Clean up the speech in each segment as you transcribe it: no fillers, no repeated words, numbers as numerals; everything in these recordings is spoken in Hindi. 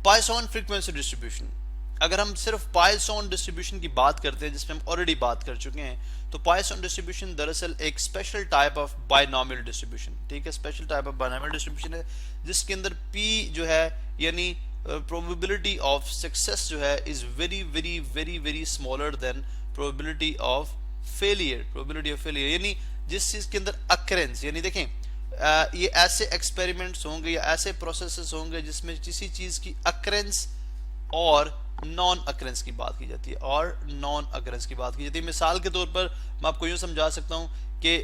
पाइथन फ्रीक्वेंसी डिस्ट्रीब्यूशन, अगर हम सिर्फ पाइथन डिस्ट्रीब्यूशन की बात करते हैं जिसमें हम ऑलरेडी बात कर चुके हैं, तो पाइथन डिस्ट्रीब्यूशन दरअसल एक special type of binomial distribution, ठीक है, special type of binomial distribution है जिसके अंदर p जो है यानी प्रोबेबिलिटी ऑफ सक्सेस जो है is very very very very smaller than probability of failure, probability of failure यानी जिस चीज के अंदर अकरेंस, यानी देखें ये ऐसे एक्सपेरिमेंट्स होंगे या ऐसे प्रोसेसेस होंगे जिसमें किसी चीज की अकरेंस और नॉन अकरेंस की बात की जाती है, और नॉन अकरेंस की बात की जाती है। मिसाल के तौर पर मैं आपको यूं समझा सकता हूं कि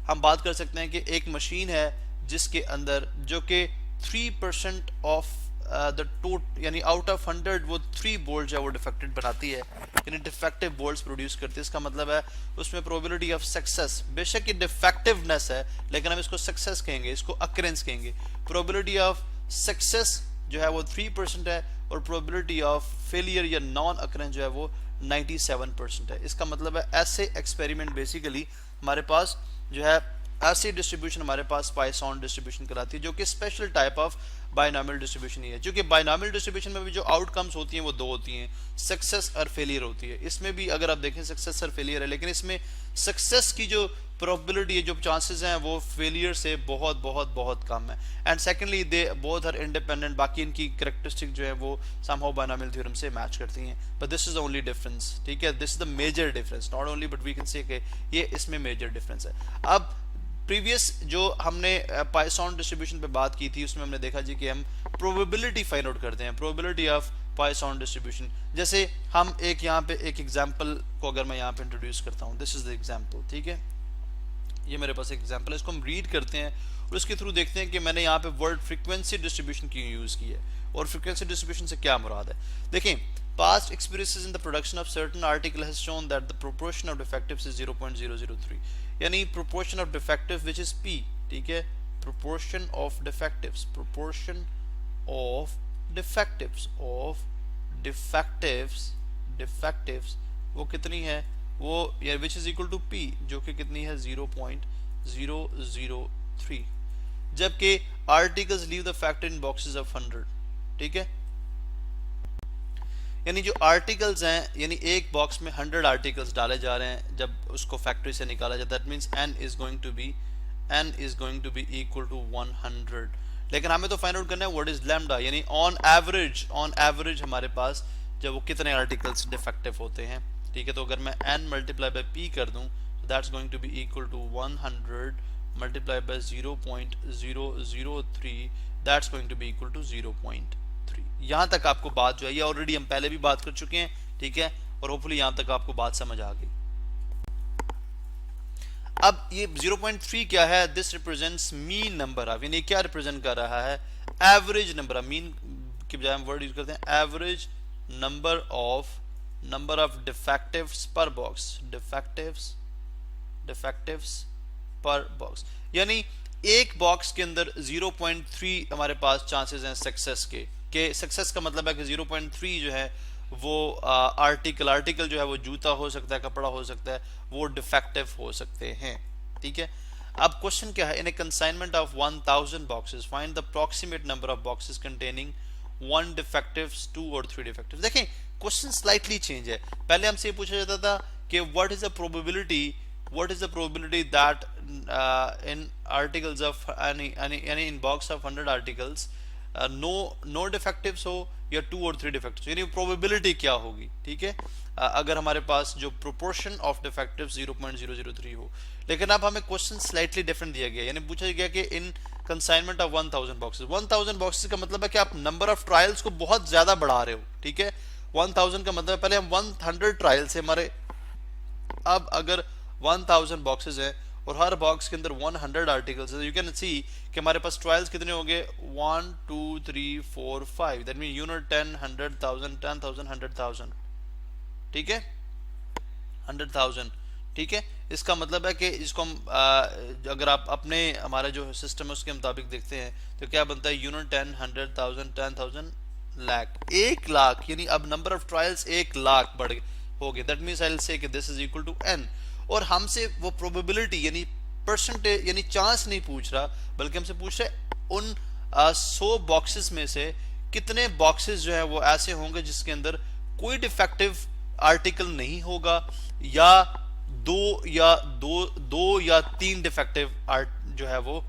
हम बात कर सकते हैं कि एक मशीन है जिसके अंदर जो कि 3% ऑफ द टोट यानी आउट ऑफ 100 वो 3 बोल्ट है वो डिफेक्टेड बनाती है, यानी डिफेक्टिव बोल्ट्स प्रोड्यूस करती है। इसका मतलब है उसमें प्रोबेबिलिटी ऑफ सक्सेस, बेशक ये डिफेक्टिवनेस है लेकिन हम इसको सक्सेस कहेंगे, इसको अकरेंस कहेंगे। प्रोबेबिलिटी ऑफ सक्सेस जो है वो 3% है और प्रोबेबिलिटी ऑफ फेलियर या नॉन अकरेंस जो है वो 97% है। इसका मतलब है ऐसे एक्सपेरिमेंट बेसिकली हमारे पास जो है ऐसी डिस्ट्रीब्यूशन हमारे पास पाइथन डिस्ट्रीब्यूशन कराती है जो कि special type of binomial distribution ही है। क्योंकि बायनॉमियल डिस्ट्रीब्यूशन में भी जो आउटकम्स होती हैं वो दो होती हैं, सक्सेस और फेलियर होती है। इसमें भी अगर आप देखें सक्सेस और फेलियर है, लेकिन इसमें सक्सेस की जो प्रोबेबिलिटी है, जो चांसेस हैं वो फेलियर से बहुत बहुत बहुत कम है। And secondly they both are independent, बाकी इनकी कैरेक्टरिस्टिक जो है वो समहाउ बायनॉमियल थ्योरम से मैच करती हैं, but this is the only difference, ठीक है, this is the major difference, not only but we can say कि ये इसमें मेजर डिफरेंस है। अब प्रीवियस जो हमने पाइथन डिस्ट्रीब्यूशन पे बात की थी उसमें हमने देखा जी कि हम प्रोबेबिलिटी फाइंड आउट करते हैं, प्रोबेबिलिटी ऑफ पाइथन डिस्ट्रीब्यूशन। जैसे हम एक यहाँ पे एक एग्जांपल को अगर मैं यहाँ पे इंट्रोड्यूस करता हूँ, दिस इज द एग्जांपल, ठीक है, ये मेरे पास एक एग्जांपल है, इसको हम रीड करते हैं और उसके थ्रू देखते हैं कि मैंने यहाँ पे वर्ड फ्रीक्वेंसी डिस्ट्रीब्यूशन की यूज की है और फ्रीक्वेंसी डिस्ट्रीब्यूशन से क्या मुराद है। देखें, past experiences in the production of certain article has shown that the proportion of defectives is 0.003, यानी proportion of defective which is p, ठीक है, proportion of defectives, proportion of defectives वो कितनी है, वो यार which is equal to p जो कि कितनी है 0.003, जबकि articles leave the factory in boxes of 100, ठीक है, यानी जो आर्टिकल्स हैं यानी एक बॉक्स में 100 आर्टिकल्स डाले जा रहे हैं जब उसको फैक्ट्री से निकाला जाता है, that means n is going to be equal to 100। लेकिन हमें तो फाइंड आउट करना है व्हाट इज लैम्डा, यानी ऑन एवरेज हमारे पास जब वो कितने आर्टिकल्स डिफेक्टिव होते हैं, ठीक है। तो अगर मैं n मल्टीप्लाई बाय p कर दूं तो that's going to be equal to 100 multiply by 0.003, that's going to be equal to 0.3। यहां तक आपको बात जो है ये ऑलरेडी हम पहले भी बात कर चुके हैं, ठीक है, और होपफुली यहां तक आपको बात समझ आ गई। अब ये 0.3 क्या है, this represents mean number of, यानी क्या रिप्रेजेंट कर रहा है, एवरेज नंबर ऑफ, मीन की बजाय हम वर्ड यूज करते हैं average number of defectives per box, डिफेक्टिव्स per box, यानी एक बॉक्स के अंदर 0.3 हमारे पास चांसेस हैं सक्सेस के सक्सेस का मतलब है कि 0.3 जो है वो आर्टिकल जो है वो जूता हो सकता है, कपड़ा हो सकता है, वो डिफेक्टिव हो सकते हैं, ठीक है। अब क्वेश्चन क्या है, in a consignment of 1000 boxes find the approximate number of boxes containing 1 defectives, 2 और 3 डिफेक्टिव्स। देखें क्वेश्चन स्लाइटली चेंज है, पहले हमसे ये पूछा जाता था कि what is the probability that in articles of any in box of 100 articles no defectives हो या 2 और 3 defectives, यानी प्रोबेबिलिटी क्या होगी, ठीक है, अगर हमारे पास जो प्रोपोर्शन ऑफ डिफेक्टिव्स 0.003 हो। लेकिन अब हमें क्वेश्चन स्लाइटली डिफरेंट दिया गया, यानी पूछा गया कि इन कंसाइनमेंट ऑफ 1000 बॉक्सेस का मतलब है कि आप नंबर ऑफ ट्रायल्स को बहुत ज्यादा बढ़ा रहे हो, ठीक है। 1000 का मतलब पहले हम 100 ट्रायल से हमारे, अब अगर 1000 बॉक्सेस है और हर बॉक्स के अंदर 100 आर्टिकल्स है, यू कैन सी कि हमारे पास ट्रायल्स कितने हो गए 1 2 3 4 5, दैट मीन यूनिट 10 100,000 10,000 100,000, ठीक है, 100,000, ठीक है। इसका मतलब है कि इसको हम अगर आप अपने हमारा जो सिस्टम है उसके मुताबिक देखते हैं तो क्या बनता है, यूनिट 10 100,000 10,000 लाख, 1 लाख, यानी अब नंबर ऑफ ट्रायल्स 1 लाख बढ़ हो गए, that means I will say कि this is equal to n। और हमसे वो प्रोबेबिलिटी यानी परसेंटेज यानी चांस नहीं पूछ रहा, बल्कि हमसे पूछ रहा है उन 100 बॉक्सेस में से कितने बॉक्सेस जो है वो ऐसे होंगे जिसके अंदर कोई डिफेक्टिव आर्टिकल नहीं होगा, या दो या तीन डिफेक्टिव जो है वो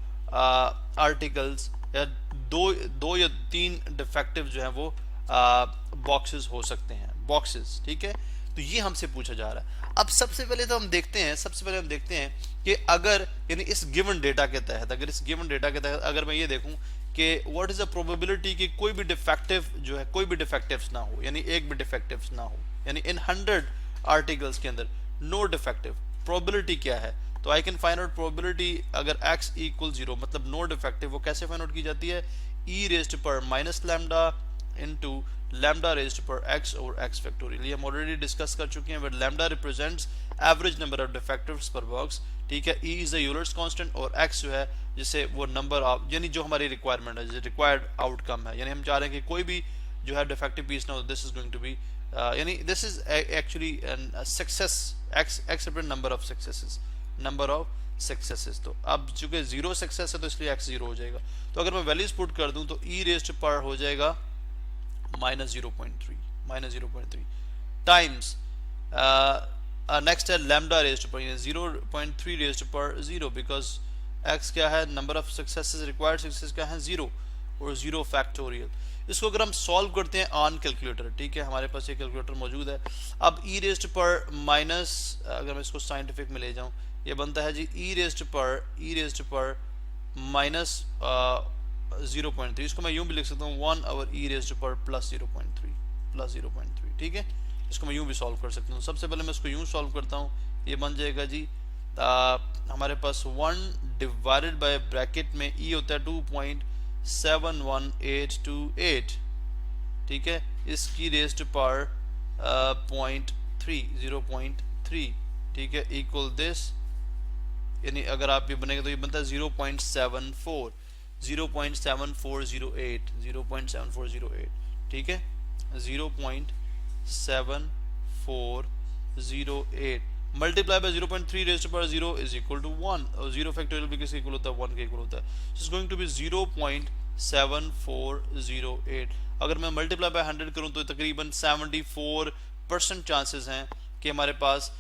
आर्टिकल्स, या दो या तीन डिफेक्टिव जो है वो बॉक्सेस हो सकते हैं, बॉक्सेस। ठीक है, तो ये हमसे पूछा जा रहा है। अब सबसे पहले हम देखते हैं कि अगर यानी इस गिवन डेटा के तहत, अगर मैं ये देखूं कि व्हाट इज द प्रोबेबिलिटी कि कोई भी डिफेक्टिव जो है, कोई भी डिफेक्टिव्स ना हो, यानी एक भी डिफेक्टिव्स ना हो, यानी इन 100 आर्टिकल्स के अंदर नो डिफेक्टिव, प्रोबेबिलिटी क्या है? तो I can find out probability अगर x इक्वल 0 मतलब नो डिफेक्टिव, वो कैसे फाइंड आउट की जाती है? e रेज्ड पर minus lambda into lambda raised पर x और x फैक्टोरियल। ये हम ऑलरेडी डिस्कस कर चुके हैं, where lambda represents average number of defectives per box. ठीक है, e is the Euler's constant और x जो है जिसे वो नंबर ऑफ, यानी जो हमारी रिक्वायरमेंट है, रिक्वायर्ड आउटकम है, यानी हम चाह रहे हैं कि कोई भी जो है डिफेक्टिव पीस ना हो। This is going to be यानी this is actually success, x represent number of successes. तो अब चूंकि 0 सक्सेस है तो इसलिए x 0 हो जाएगा। तो अगर मैं वैल्यूज पुट कर दूं तो e रेज्ड पर हो जाएगा -0.3 टाइम्स नेक्स्ट है लैम्डा रेज्ड पर 0.3 रेज्ड पर 0, बिकॉज x क्या है, number of successes, required success क्या है 0 और 0 फैक्टोरियल। इसको अगर हम सॉल्व करते हैं ऑन कैलकुलेटर, ठीक है, हमारे पास ये कैलकुलेटर मौजूद है। अब e रेज्ड पर माइनस, अगर मैं इसको साइंटिफिक में ले जाऊं, ये बनता है जी e रेज्ड पर माइनस 0.3। इसको मैं यूं भी लिख सकता हूँ 1 ओवर e रेज्ड पर प्लस 0.3। ठीक है, इसको मैं यूं भी सॉल्व कर सकता हूँ। सबसे पहले मैं इसको यूं सॉल्व करता हूँ, ये बन जाएगा जी हमारे पास 1 डिवाइडेड बाय ब्रैकेट में e होता है 2.71828। ठीक है, इसकी रेज्ड पर 0.3, ठीक है, इक्वल दिस, यानी अगर आप ये बनेगा तो ये बनता है 0.7408। ठीक है, 0.7408 मल्टीप्लाई बाय 0.3 रेज्ड पर 0 इज इक्वल टू 1, और 0 फैक्टोरियल भी किसके इक्वल होता है, 1 के इक्वल होता है। So is going to be 0.7408। अगर मैं मल्टीप्लाई बाय 100 करूं तो तकरीबन 74% चांसेस हैं कि हमारे पास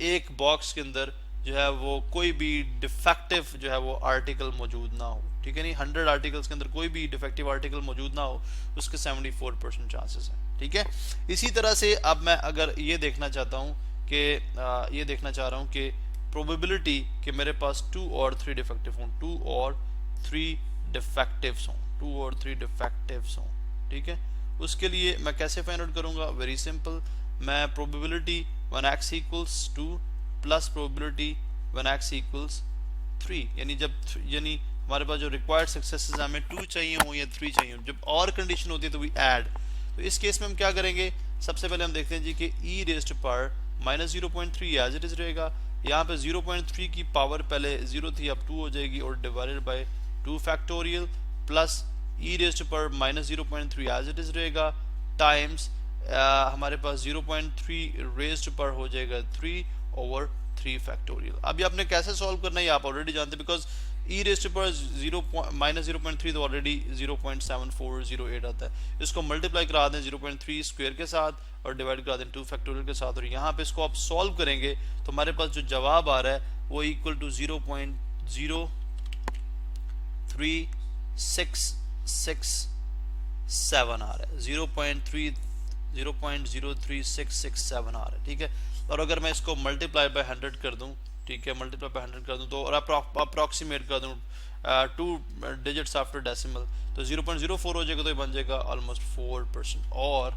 एक बॉक्स के अंदर जो है वो कोई भी डिफेक्टिव जो है वो आर्टिकल मौजूद ना हो। ठीक है, नहीं 100 आर्टिकल्स के अंदर कोई भी डिफेक्टिव आर्टिकल मौजूद ना हो, उसके 74% चांसेस हैं। ठीक है, इसी तरह से अब मैं अगर ये देखना चाहता हूँ कि ये देखना चाह रहा हूँ कि प्रोबेबिलिटी कि मेरे पास 2 और 3 डिफेक्टिव हों, 2 और 3 डिफेक्टिव्स हों। ठीक है, उसके लिए मैं कैसे फाइंड आउट करूंगा? वेरी सिंपल, मैं probability when x equals 2 plus probability when x equals 3, यानी हमारे पास जो रिक्वायर्ड सक्सेसेस हैं, हमें 2 चाहिए हो या 3 चाहिए हो, जब और कंडीशन होती है तो वी ऐड। तो इस केस में हम क्या करेंगे? सबसे पहले हम देखते हैं जी कि e रेज्ड पर माइनस 0.3 एज इट इज रहेगा। यहाँ पे 0.3 की पावर पहले 0 थी, अब 2 हो जाएगी, और divided by 2 factorial plus e raised पर माइनस 0.3 एज इट इज रहेगा, टाइम्स हमारे पास 0.3 रेज्ड पर हो जाएगा 3 ओवर 3 फैक्टोरियल। अभी आपने कैसे सॉल्व करना है ये आप ऑलरेडी जानते हैं, बिकॉज e रेज्ड पर माइनस 0.3 तो ऑलरेडी 0.7408 आता है। इसको मल्टीप्लाई करा दें 0.3 स्क्वायर के साथ और डिवाइड करा दें 2 फैक्टोरियल के साथ, और यहाँ पे इसको आप सॉल्व करेंगे तो हमारे पास जो जवाब आ रहा है वो इक्वल टू 0.03667 आ रहा है, 0.03667 आ रहा है। ठीक है, और अगर मैं इसको मल्टीप्लाई बाय 100 कर दूं, ठीक है, मल्टीप्लाई बाय 100 कर दूं तो और अप्रॉक्सीमेट कर दूं 2 डिजिट्स आफ्टर डेसिमल तो 0.04 हो जाएगा, तो ये बन जाएगा ऑलमोस्ट 4% और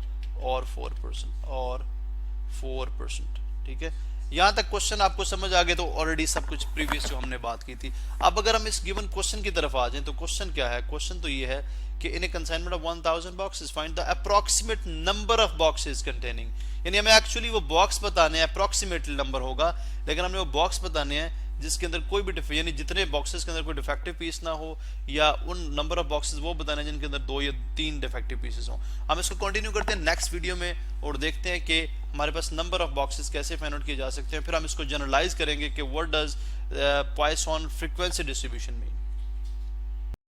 4%। ठीक है, यहाँ तक क्वेश्चन आपको समझ आ गया तो ऑलरेडी सब कुछ प्रीवियस जो हमने बात की थी। अब अगर हम इस गिवन क्वेश्चन की तरफ आ जाएं तो क्वेश्चन क्या है? क्वेश्चन तो ये है कि in a consignment of 1000 boxes find the approximate number of boxes containing, यानी हमें एक्चुअली वो बॉक्स बताने हैं, अप्रॉक्सीमेटली नंबर होगा, लेकिन हमने वो बॉक्स बताने हैं जिसके अंदर कोई भी यानी जितने बॉक्सेस के अंदर कोई डिफेक्टिव पीस ना हो, या उन नंबर ऑफ बॉक्सेस वो बताने हैं जिनके अंदर 2 या 3 डिफेक्टिव पीसेस हो। हम इसको कंटिन्यू करते हैं नेक्स्ट वीडियो में और देखते हैं कि हमारे पास नंबर ऑफ बॉक्सेस कैसे फाइंड आउट किए जा सकते हैं। फिर हम इसको जनरलाइज करेंगे कि what does Poisson frequency distribution mean.